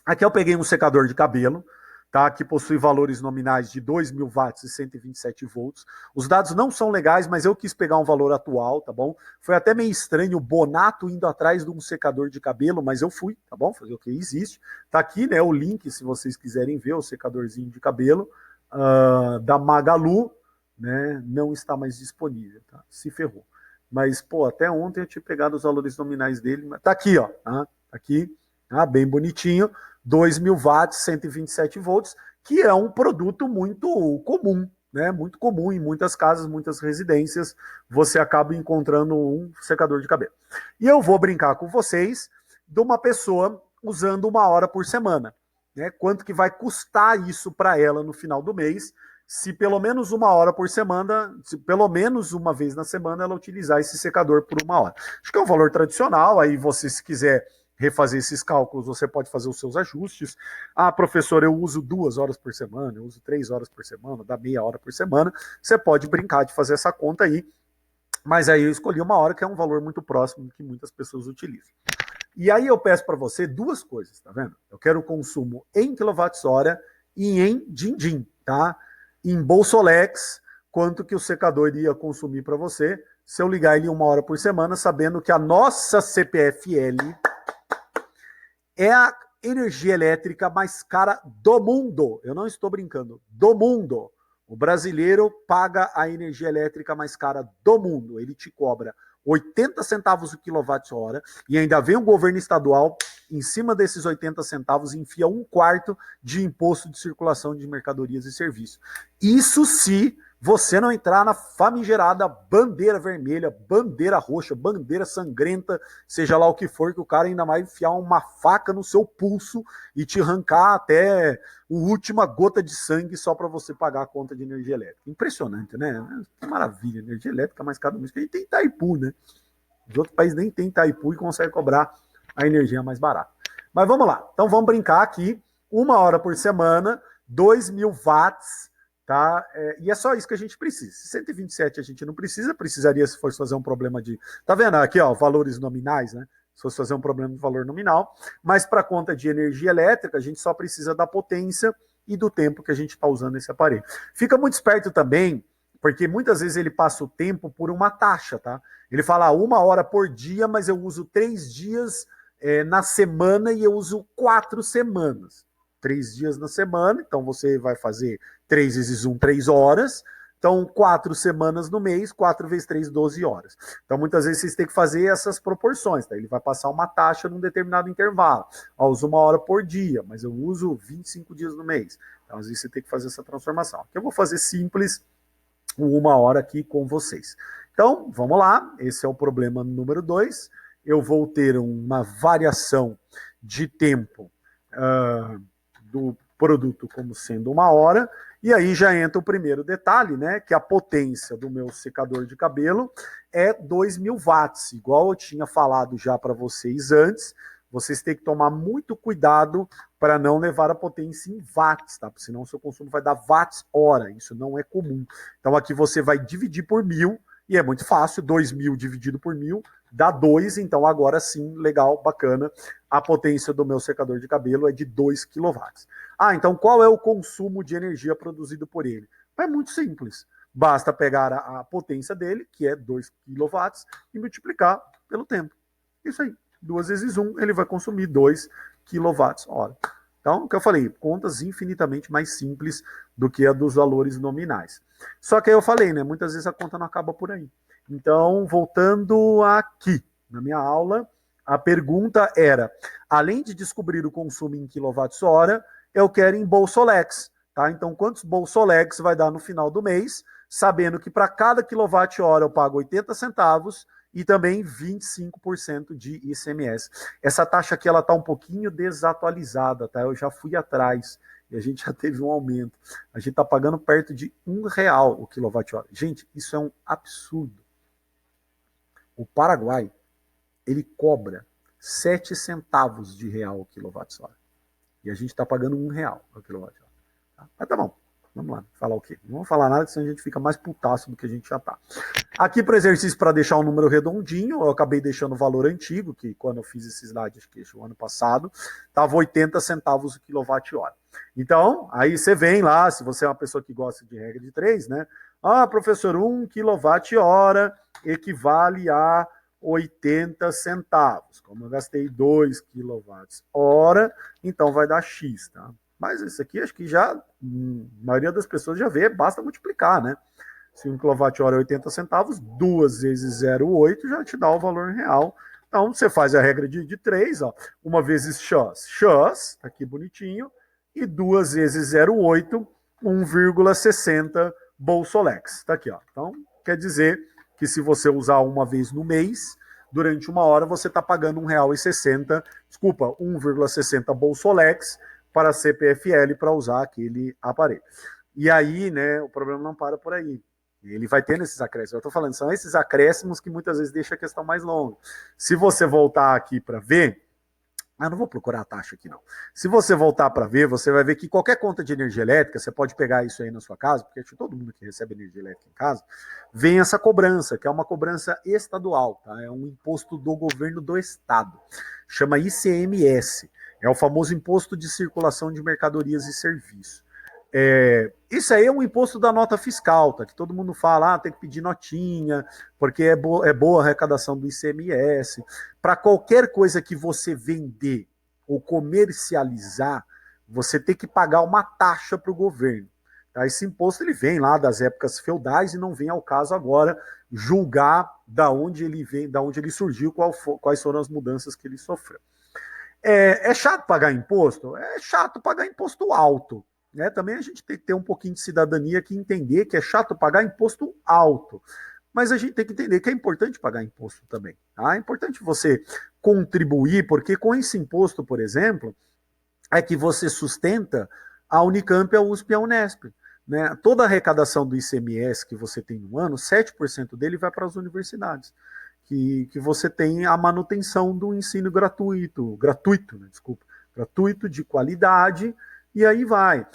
[SPEAKER 1] Aqui eu peguei um secador de cabelo, tá, que possui valores nominais de 2.000 watts e 127 volts. Os dados não são legais, mas eu quis pegar um valor atual, tá bom? Foi até meio estranho o Bonato indo atrás de um secador de cabelo, mas eu fui, tá bom? Fazer o que existe. Tá aqui, né, o link, se vocês quiserem ver o secadorzinho de cabelo da Magalu, né, não está mais disponível, tá? Se ferrou. Mas, pô, até ontem eu tinha pegado os valores nominais dele, mas tá aqui, ó, tá aqui, tá? Bem bonitinho. 2.000 watts, 127 volts, que é um produto muito comum, né? Muito comum em muitas casas, muitas residências, você acaba encontrando um secador de cabelo. E eu vou brincar com vocês de uma pessoa usando 1 hora por semana, né? Quanto que vai custar isso para ela no final do mês, se pelo menos uma hora por semana, se pelo menos uma vez na semana ela utilizar esse secador por uma hora. Acho que é um valor tradicional, aí você, se quiser refazer esses cálculos, você pode fazer os seus ajustes. Ah, professor, eu uso 2 horas por semana, eu uso 3 horas por semana, dá meia hora por semana. Você pode brincar de fazer essa conta aí, mas aí eu escolhi uma hora que é um valor muito próximo que muitas pessoas utilizam. E aí eu peço para você duas coisas, tá vendo? Eu quero o consumo em kWh e em din-din, tá? Em Bolsolex, quanto que o secador iria consumir para você se eu ligar ele uma hora por semana, sabendo que a nossa CPFL é a energia elétrica mais cara do mundo. Eu não estou brincando, do mundo. O brasileiro paga a energia elétrica mais cara do mundo. Ele te cobra 80 centavos o quilowatt-hora e ainda vem o governo estadual em cima desses 80 centavos e enfia 1/4 de imposto de circulação de mercadorias e serviços. Isso se você não entrar na famigerada bandeira vermelha, bandeira roxa, bandeira sangrenta, seja lá o que for, que o cara ainda vai enfiar uma faca no seu pulso e te arrancar até a última gota de sangue só para você pagar a conta de energia elétrica. Impressionante, né? Que maravilha, energia elétrica mais cara do mundo. A gente tem Itaipu, né? Os outros países nem tem Itaipu e conseguem cobrar a energia mais barata. Mas vamos lá. Então vamos brincar aqui. 1 hora por semana, 2.000 watts, tá? E é só isso que a gente precisa. 127 a gente não precisa, precisaria se fosse fazer um problema de... Tá vendo aqui, ó, valores nominais, né? Se fosse fazer um problema de valor nominal. Mas para conta de energia elétrica, a gente só precisa da potência e do tempo que a gente está usando esse aparelho. Fica muito esperto também, porque muitas vezes ele passa o tempo por uma taxa, tá? Ele fala 1 hora por dia, mas eu uso 3 dias na semana e eu uso 4 semanas. 3 dias na semana, então você vai fazer 3 vezes 1, 3 horas. Então, 4 semanas no mês, 4 vezes 3, 12 horas. Então, muitas vezes vocês têm que fazer essas proporções, tá? Ele vai passar uma taxa num determinado intervalo. Eu uso 1 hora por dia, mas eu uso 25 dias no mês. Então, às vezes você tem que fazer essa transformação. Aqui eu vou fazer simples, 1 hora aqui com vocês. Então, vamos lá. Esse é o problema número 2. Eu vou ter uma variação de tempo do produto como sendo 1 hora. E aí já entra o primeiro detalhe, né? Que a potência do meu secador de cabelo é 2.000 watts. Igual eu tinha falado já para vocês antes, vocês têm que tomar muito cuidado para não levar a potência em watts, tá? Porque senão o seu consumo vai dar watts hora. Isso não é comum. Então aqui você vai dividir por 1.000 e é muito fácil. 2.000 dividido por 1.000 dá 2. Então agora sim, legal, bacana. A potência do meu secador de cabelo é de 2 kW. Ah, então qual é o consumo de energia produzido por ele? É muito simples. Basta pegar a potência dele, que é 2 kW, e multiplicar pelo tempo. Isso aí. 2 vezes 1, ele vai consumir 2 kWh. Então, o que eu falei, contas infinitamente mais simples do que a dos valores nominais. Só que aí eu falei, né? Muitas vezes a conta não acaba por aí. Então, voltando aqui na minha aula, a pergunta era, além de descobrir o consumo em kWh, eu quero em Bolsolex, tá? Então, quantos Bolsolex vai dar no final do mês, sabendo que para cada kWh eu pago 80 centavos e também 25% de ICMS. Essa taxa aqui ela está um pouquinho desatualizada, tá? Eu já fui atrás e a gente já teve um aumento. A gente está pagando perto de R$ 1 o kWh. Gente, isso é um absurdo. O Paraguai, ele cobra 7 centavos de real o kWh. E a gente está pagando R$ 1 o kWh. Tá? Mas tá bom, vamos lá, falar o quê? Não vamos falar nada, senão a gente fica mais putaço do que a gente já tá. Aqui para o exercício, para deixar um número redondinho, eu acabei deixando o valor antigo, que quando eu fiz esse slide, acho que o ano passado, estava 80 centavos o kWh. Então, aí você vem lá, se você é uma pessoa que gosta de regra de 3, né? Ah, professor, 1 kWh equivale a 80 centavos. Como eu gastei 2 kWh, então vai dar X, tá? Mas isso aqui acho que já, a maioria das pessoas já vê, basta multiplicar, né? Se 1 kWh é 80 centavos, 2 vezes 0,8 já te dá o valor real. Então você faz a regra de 3, ó. 1 vezes X, tá aqui bonitinho, e 2 vezes 0,8, 1,60 Bolsolex. Tá aqui, ó. Então quer dizer que se você usar uma vez no mês, durante 1 hora você está pagando R$1,60, desculpa, 1,60 Bolsolex para a CPFL para usar aquele aparelho. E aí, né, o problema não para por aí. Ele vai tendo esses acréscimos. Eu estou falando, são esses acréscimos que muitas vezes deixam a questão mais longa. Se você voltar aqui para ver, eu não vou procurar a taxa aqui, não. Se você voltar para ver, você vai ver que qualquer conta de energia elétrica, você pode pegar isso aí na sua casa, porque todo mundo que recebe energia elétrica em casa, vem essa cobrança, que é uma cobrança estadual, tá? É um imposto do governo do estado. Chama ICMS. É o famoso Imposto de Circulação de Mercadorias e Serviços. Isso aí é um imposto da nota fiscal, tá? Que todo mundo fala, tem que pedir notinha, porque é boa a arrecadação do ICMS. Para qualquer coisa que você vender ou comercializar, você tem que pagar uma taxa para o governo. Tá? Esse imposto ele vem lá das épocas feudais e não vem ao caso agora julgar da onde ele vem, da onde ele surgiu, quais foram as mudanças que ele sofreu. É chato pagar imposto? É chato pagar imposto alto. Né? Também a gente tem que ter um pouquinho de cidadania que entender que é chato pagar imposto alto. Mas a gente tem que entender que é importante pagar imposto também. Tá? É importante você contribuir, porque com esse imposto, por exemplo, é que você sustenta a Unicamp, a USP e a Unesp. Né? Toda a arrecadação do ICMS que você tem no ano, 7% dele vai para as universidades. Que você tem a manutenção do ensino gratuito, né, gratuito, de qualidade, e aí vai.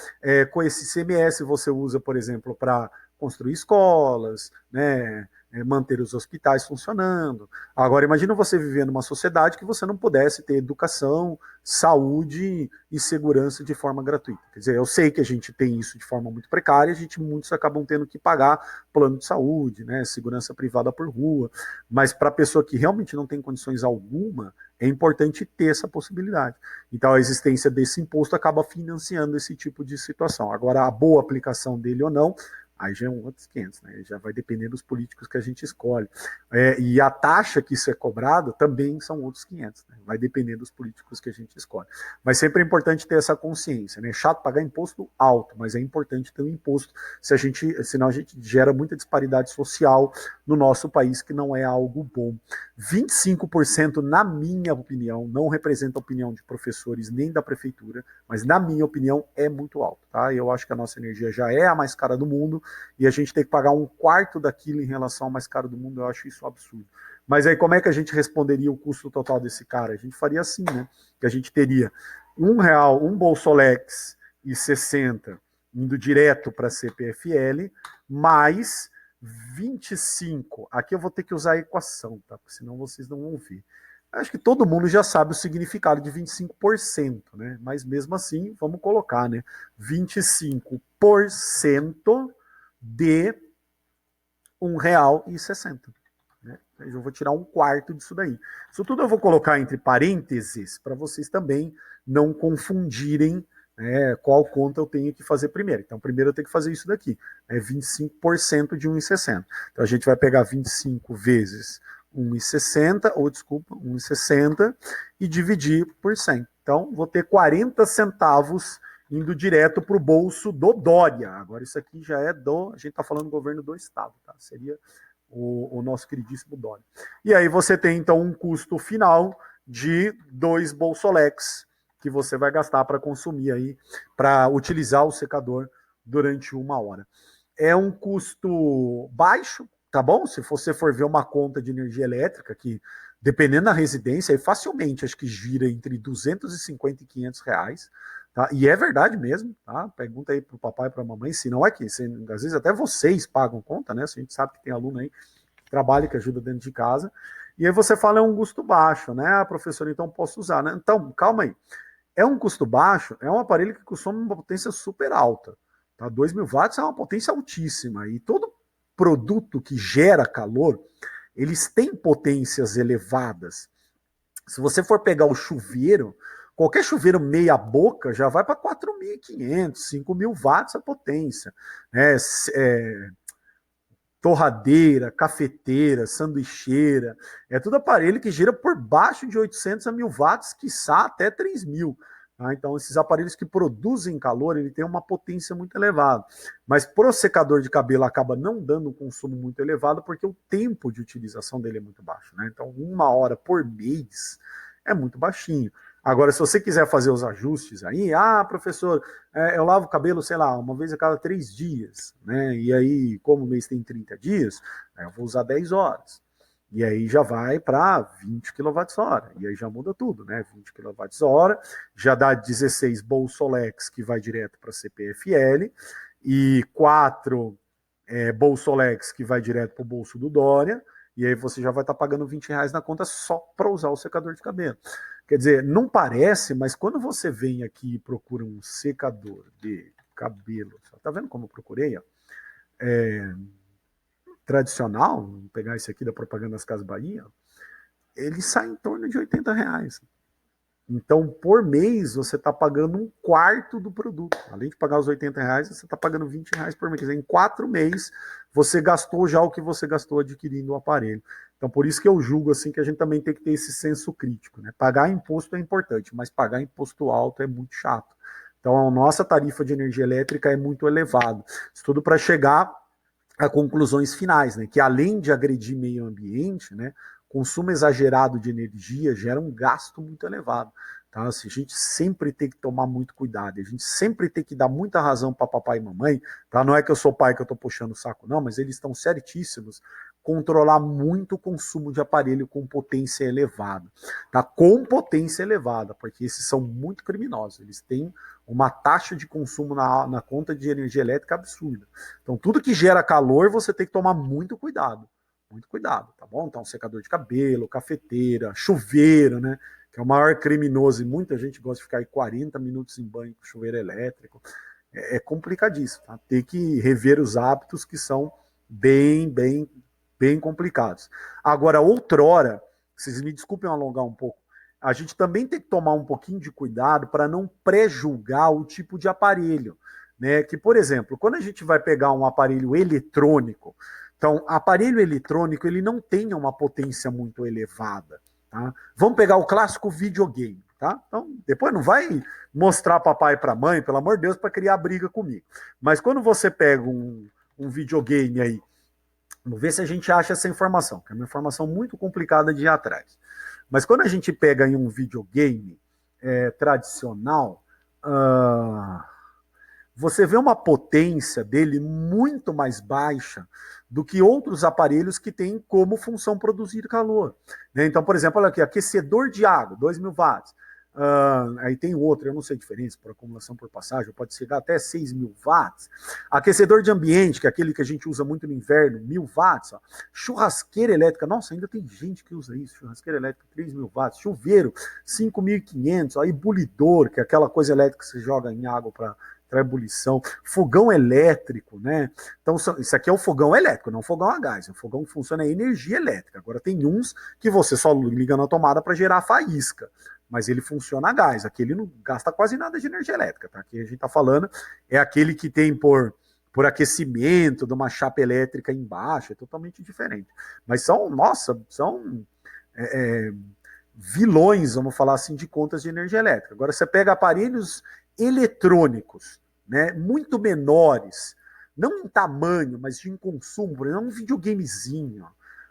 [SPEAKER 1] Com esse ICMS você usa, por exemplo, para construir escolas, né, manter os hospitais funcionando. Agora, imagina você viver numa sociedade que você não pudesse ter educação, saúde e segurança de forma gratuita. Quer dizer, eu sei que a gente tem isso de forma muito precária, muitos acabam tendo que pagar plano de saúde, né, segurança privada por rua, mas para a pessoa que realmente não tem condições alguma, é importante ter essa possibilidade. Então, a existência desse imposto acaba financiando esse tipo de situação. Agora, a boa aplicação dele ou não, aí já é um outros 500, né? Já vai depender dos políticos que a gente escolhe. E a taxa que isso é cobrado também são outros 500, né? Vai depender dos políticos que a gente escolhe. Mas sempre é importante ter essa consciência, né? É chato pagar imposto alto, mas é importante ter um imposto, senão a gente gera muita disparidade social no nosso país, que não é algo bom. 25%, na minha opinião, não representa a opinião de professores nem da prefeitura, mas na minha opinião é muito alto, tá? Eu acho que a nossa energia já é a mais cara do mundo, e a gente tem que pagar um quarto daquilo em relação ao mais caro do mundo, eu acho isso um absurdo. Mas aí como é que a gente responderia o custo total desse cara? A gente faria assim, né? Que a gente teria R$ 1, um Bolsolex e 60 indo direto para a CPFL, mais 25. Aqui eu vou ter que usar a equação, tá? Porque senão vocês não vão ver. Acho que todo mundo já sabe o significado de 25%, né? Mas mesmo assim, vamos colocar, né? 25% de R$ 1,60. Né? Eu vou tirar um quarto disso daí. Isso tudo eu vou colocar entre parênteses para vocês também não confundirem, né, qual conta eu tenho que fazer primeiro. Então, primeiro eu tenho que fazer isso daqui. 25% de 1,60. Então, a gente vai pegar 25 vezes 1,60, ou desculpa, 1,60 e dividir por 100. Então, vou ter 40 centavos indo direto para o bolso do Dória. Agora, isso aqui já é a gente está falando do governo do estado, tá? Seria o nosso queridíssimo Dória. E aí você tem, então, um custo final de 2 Bolsolex, que você vai gastar para consumir aí, para utilizar o secador durante 1 hora. É um custo baixo, tá bom? Se você for ver uma conta de energia elétrica, que dependendo da residência, aí facilmente acho que gira entre 250 e R$ 500. Tá? E é verdade mesmo, tá? Pergunta aí pro papai e pra mamãe, se não é que, às vezes até vocês pagam conta, né? A gente sabe que tem aluno aí que trabalha, que ajuda dentro de casa, e aí você fala, é um custo baixo, né? Ah, professor, então posso usar, né? Então, calma aí. É um custo baixo, é um aparelho que consome uma potência super alta. Tá? 2.000 watts é uma potência altíssima, e todo produto que gera calor, eles têm potências elevadas. Se você for pegar o chuveiro, qualquer chuveiro meia boca já vai para 4.500, 5.000 watts a potência. Torradeira, cafeteira, sanduicheira, é tudo aparelho que gira por baixo de 800 a 1.000 watts, quiçá até 3.000. Tá? Então, esses aparelhos que produzem calor, ele tem uma potência muito elevada. Mas para o secador de cabelo acaba não dando um consumo muito elevado, porque o tempo de utilização dele é muito baixo. Né? Então, 1 hora por mês é muito baixinho. Agora, se você quiser fazer os ajustes aí, professor, eu lavo o cabelo, sei lá, uma vez a cada 3 dias, né? E aí, como o mês tem 30 dias, eu vou usar 10 horas. E aí já vai para 20 kWh. E aí já muda tudo, né? 20 kWh, já dá 16 Bolsolex, que vai direto para CPFL, e 4 Bolsolex, que vai direto para o bolso do Dória, e aí você já vai estar pagando R$ 20 na conta só para usar o secador de cabelo. Quer dizer, não parece, mas quando você vem aqui e procura um secador de cabelo, tá vendo como eu procurei? Ó? Tradicional, vou pegar esse aqui da propaganda das Casas Bahia, ele sai em torno de R$ 80. Então, por mês, você está pagando um quarto do produto. Além de pagar os R$ 80, você está pagando R$ 20 por mês. Quer dizer, em 4 meses, você gastou já o que você gastou adquirindo o aparelho. Então, por isso que eu julgo assim que a gente também tem que ter esse senso crítico. Né? Pagar imposto é importante, mas pagar imposto alto é muito chato. Então, a nossa tarifa de energia elétrica é muito elevada. Isso tudo para chegar a conclusões finais, né? Que além de agredir meio ambiente, né? Consumo exagerado de energia gera um gasto muito elevado. Tá? Assim, a gente sempre tem que tomar muito cuidado, a gente sempre tem que dar muita razão para papai e mamãe. Tá? Não é que eu sou pai que eu estou puxando o saco, não, mas eles estão certíssimos. Controlar muito o consumo de aparelho com potência elevada. Tá? Com potência elevada, porque esses são muito criminosos. Eles têm uma taxa de consumo na conta de energia elétrica absurda. Então, tudo que gera calor, você tem que tomar muito cuidado. Muito cuidado, tá bom? Então, secador de cabelo, cafeteira, chuveiro, né? Que é o maior criminoso e muita gente gosta de ficar aí 40 minutos em banho com chuveiro elétrico. É complicadíssimo, tá? Tem que rever os hábitos que são bem complicados. Agora, outrora, vocês me desculpem alongar um pouco, a gente também tem que tomar um pouquinho de cuidado para não pré-julgar o tipo de aparelho. Né? Que, por exemplo, quando a gente vai pegar um aparelho eletrônico, então, aparelho eletrônico, ele não tem uma potência muito elevada. Tá? Vamos pegar o clássico videogame. Tá? Então, depois não vai mostrar papai para mãe, pelo amor de Deus, para criar briga comigo. Mas quando você pega um videogame aí, vamos ver se a gente acha essa informação, que é uma informação muito complicada de ir atrás. Mas quando a gente pega em um videogame tradicional, você vê uma potência dele muito mais baixa do que outros aparelhos que têm como função produzir calor. Então, por exemplo, olha aqui, aquecedor de água, 2.000 watts. Aí tem outro, eu não sei a diferença, por acumulação por passagem, pode chegar até 6.000 watts. Aquecedor de ambiente, que é aquele que a gente usa muito no inverno, 1.000 watts. Ó. Churrasqueira elétrica, nossa, ainda tem gente que usa isso. Churrasqueira elétrica, 3.000 watts. Chuveiro, 5.500. Aí ebulidor, que é aquela coisa elétrica que você joga em água para ebulição, fogão elétrico, né? Então, isso aqui é o fogão elétrico, não o fogão a gás. O fogão que funciona é energia elétrica. Agora, tem uns que você só liga na tomada para gerar faísca, mas ele funciona a gás. Aquele não gasta quase nada de energia elétrica, tá? Aqui a gente está falando é aquele que tem por aquecimento de uma chapa elétrica embaixo, é totalmente diferente. Mas são vilões, vamos falar assim, de contas de energia elétrica. Agora, você pega aparelhos eletrônicos, né, muito menores, não em tamanho, mas em consumo, por exemplo, um videogamezinho.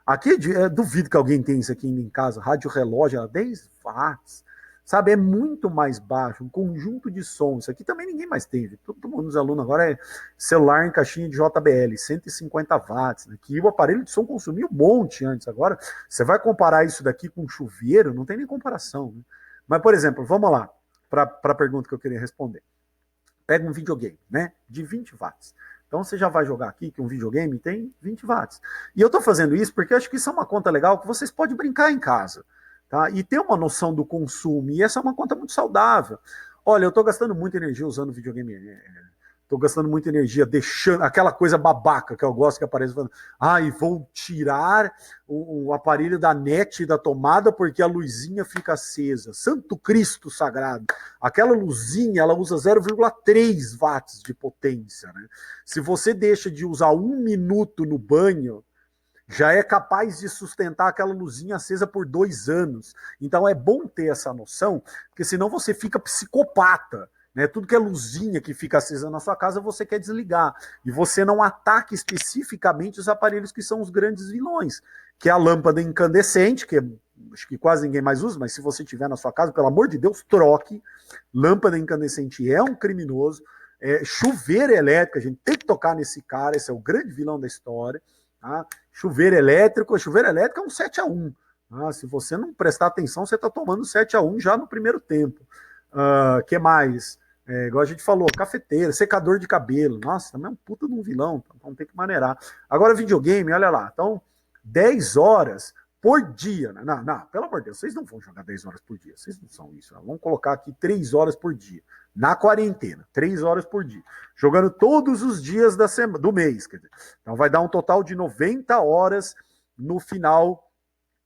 [SPEAKER 1] Aqui, duvido que alguém tenha isso aqui em casa, rádio relógio, 10 watts, sabe, é muito mais baixo, um conjunto de som, isso aqui também ninguém mais tem, todo mundo dos alunos agora é celular em caixinha de JBL, 150 watts, né, que o aparelho de som consumia um monte antes, agora você vai comparar isso daqui com um chuveiro, não tem nem comparação, né? Mas, por exemplo, vamos lá, para a pergunta que eu queria responder. Pega um videogame, né, de 20 watts. Então você já vai jogar aqui que um videogame tem 20 watts. E eu estou fazendo isso porque eu acho que isso é uma conta legal que vocês podem brincar em casa. Tá? E ter uma noção do consumo. E essa é uma conta muito saudável. Olha, eu estou gastando muita energia usando videogame. Estou gastando muita energia deixando aquela coisa babaca que eu gosto que aparece falando, e vou tirar o aparelho da net da tomada porque a luzinha fica acesa. Santo Cristo sagrado. Aquela luzinha, ela usa 0,3 watts de potência. Né? Se você deixa de usar 1 minuto no banho, já é capaz de sustentar aquela luzinha acesa por 2 anos. Então é bom ter essa noção, porque senão você fica psicopata. Né? Tudo que é luzinha que fica acesa na sua casa, você quer desligar. E você não ataca especificamente os aparelhos que são os grandes vilões, que é a lâmpada incandescente, que acho que quase ninguém mais usa, mas se você tiver na sua casa, pelo amor de Deus, troque. Lâmpada incandescente é um criminoso. Chuveiro elétrico, a gente tem que tocar nesse cara, esse é o grande vilão da história. Tá? Chuveiro elétrico é um 7-1. Tá? Se você não prestar atenção, você está tomando 7-1 já no primeiro tempo. Que mais? Igual a gente falou, cafeteira, secador de cabelo. Nossa, também é um puta de um vilão, então tem que maneirar. Agora, videogame, olha lá. Então, 10 horas por dia. Não, pelo amor de Deus, vocês não vão jogar 10 horas por dia. Vocês não são isso. Vamos colocar aqui 3 horas por dia. Na quarentena, 3 horas por dia. Jogando todos os dias do mês. Quer dizer. Então, vai dar um total de 90 horas no final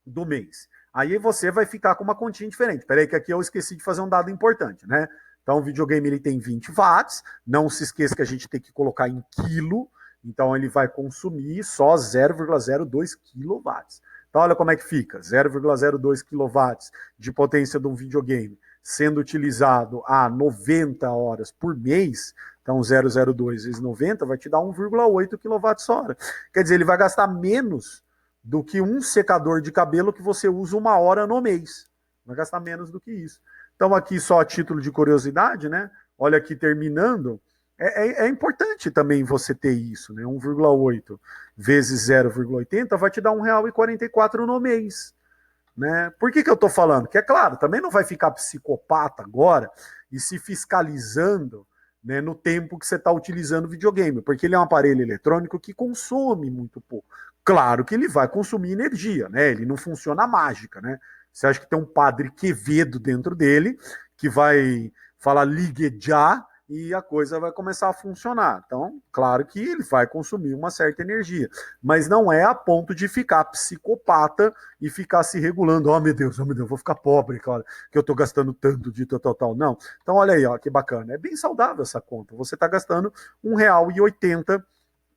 [SPEAKER 1] do mês. Aí você vai ficar com uma continha diferente. Peraí, que aqui eu esqueci de fazer um dado importante, né? Então, o videogame ele tem 20 watts. Não se esqueça que a gente tem que colocar em quilo. Então, ele vai consumir só 0,02 quilowatts. Então, olha como é que fica. 0,02 quilowatts de potência de um videogame sendo utilizado a 90 horas por mês. Então, 0,02 vezes 90 vai te dar 1,8 kWh. Quer dizer, ele vai gastar menos do que um secador de cabelo que você usa 1 hora no mês. Vai gastar menos do que isso. Então, aqui só a título de curiosidade, né? Olha aqui terminando. É importante também você ter isso, né? 1,8 vezes 0,80 vai te dar R$1,44 no mês. Né? Por que eu estou falando? Que é claro, também não vai ficar psicopata agora e se fiscalizando, né, no tempo que você está utilizando o videogame, porque ele é um aparelho eletrônico que consome muito pouco. Claro que ele vai consumir energia, né? Ele não funciona mágica, né? Você acha que tem um padre Quevedo dentro dele que vai falar ligue já e a coisa vai começar a funcionar. Então, claro que ele vai consumir uma certa energia, mas não é a ponto de ficar psicopata e ficar se regulando. Oh, meu Deus, vou ficar pobre, cara, que eu tô gastando tanto de tal. Não. Então, olha aí, ó, que bacana. É bem saudável essa conta. Você tá gastando R$1,80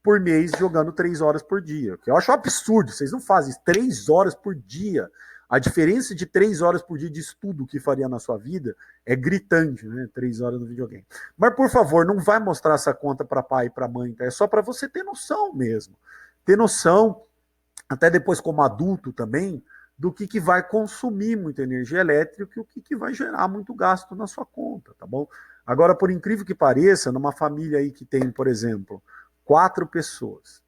[SPEAKER 1] por mês jogando 3 horas por dia, que eu acho um absurdo. Vocês não fazem 3 horas por dia. A diferença de 3 horas por dia de estudo que faria na sua vida é gritante, né? 3 horas no videogame. Mas, por favor, não vai mostrar essa conta para pai e para mãe, tá? É só para você ter noção mesmo. Ter noção, até depois como adulto também, do que vai consumir muita energia elétrica e o que vai gerar muito gasto na sua conta, tá bom? Agora, por incrível que pareça, numa família aí que tem, por exemplo, 4 pessoas,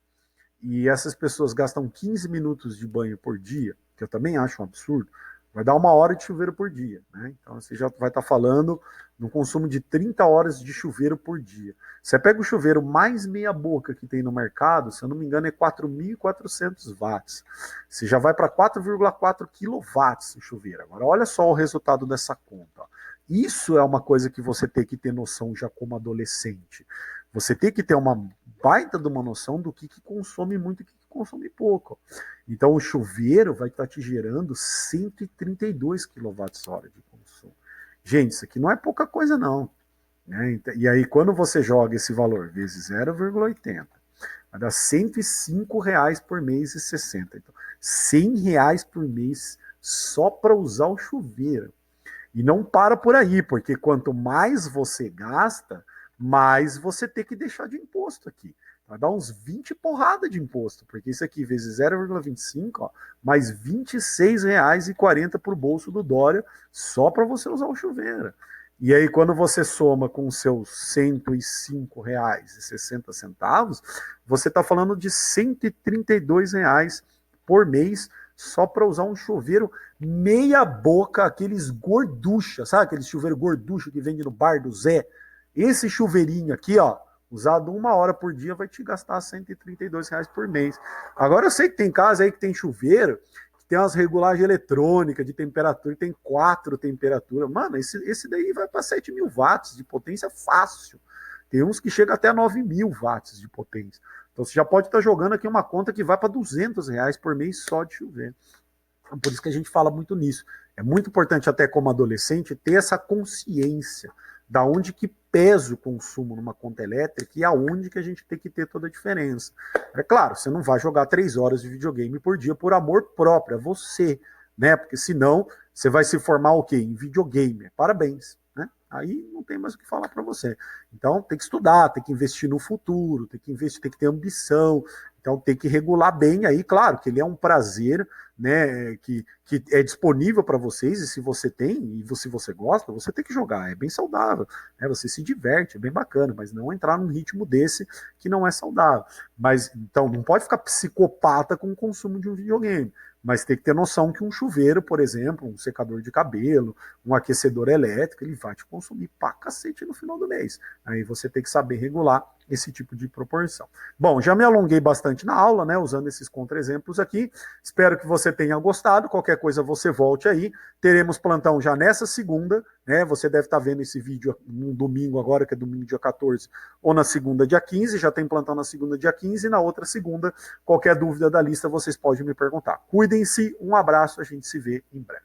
[SPEAKER 1] e essas pessoas gastam 15 minutos de banho por dia, que eu também acho um absurdo, vai dar 1 hora de chuveiro por dia. Né? Então você já vai estar falando no consumo de 30 horas de chuveiro por dia. Você pega o chuveiro mais meia boca que tem no mercado, se eu não me engano é 4.400 watts. Você já vai para 4,4 quilowatts o chuveiro. Agora olha só o resultado dessa conta. Isso é uma coisa que você tem que ter noção já como adolescente. Você tem que ter uma baita de uma noção do que consome muito e o que consome pouco. Então o chuveiro vai estar te gerando 132 kWh de consumo. Gente, isso aqui não é pouca coisa não. Né? E aí quando você joga esse valor vezes 0,80, vai dar R$105 por mês e 60. Então, R$100 por mês só para usar o chuveiro. E não para por aí, porque quanto mais você gasta, mais você tem que deixar de imposto aqui. Vai dar uns 20 porrada de imposto, porque isso aqui vezes 0,25, ó, mais R$26,40 por bolso do Dória, só para você usar o chuveiro. E aí, quando você soma com os seus R$105,60, você está falando de R$132 por mês só para usar um chuveiro meia boca, aqueles gorducha, sabe aquele chuveiro gorducho que vende no bar do Zé? Esse chuveirinho aqui, ó, usado 1 hora por dia, vai te gastar R$132 por mês. Agora eu sei que tem casa aí que tem chuveiro, que tem umas regulagens eletrônicas de temperatura, tem 4 temperaturas. Mano, esse daí vai para 7.000 watts de potência fácil. Tem uns que chegam até 9.000 watts de potência. Então você já pode estar jogando aqui uma conta que vai para R$200 por mês só de chuveiro. Por isso que a gente fala muito nisso. É muito importante até como adolescente ter essa consciência da onde que pesa o consumo numa conta elétrica e aonde que a gente tem que ter toda a diferença. É claro, você não vai jogar 3 horas de videogame por dia por amor próprio, é você, né? Porque senão você vai se formar o quê? Em videogame. Parabéns, né? Aí não tem mais o que falar para você. Então tem que estudar, tem que investir no futuro, tem que investir, tem que ter ambição. Então tem que regular bem aí, claro que ele é um prazer, né, que é disponível para vocês, e se você tem, e se você gosta, você tem que jogar, é bem saudável, né, você se diverte, é bem bacana, mas não entrar num ritmo desse que não é saudável. Mas, então, não pode ficar psicopata com o consumo de um videogame, mas tem que ter noção que um chuveiro, por exemplo, um secador de cabelo, um aquecedor elétrico, ele vai te consumir pra cacete no final do mês. Aí você tem que saber regular esse tipo de proporção. Bom, já me alonguei bastante na aula, né, usando esses contra-exemplos aqui. Espero que você tenha gostado. Qualquer coisa você volte aí. Teremos plantão já nessa segunda, né? Você deve estar vendo esse vídeo no domingo agora, que é domingo dia 14, ou na segunda dia 15. Já tem plantão na segunda dia 15 e na outra segunda. Qualquer dúvida da lista vocês podem me perguntar. Cuidem-se, um abraço, a gente se vê em breve.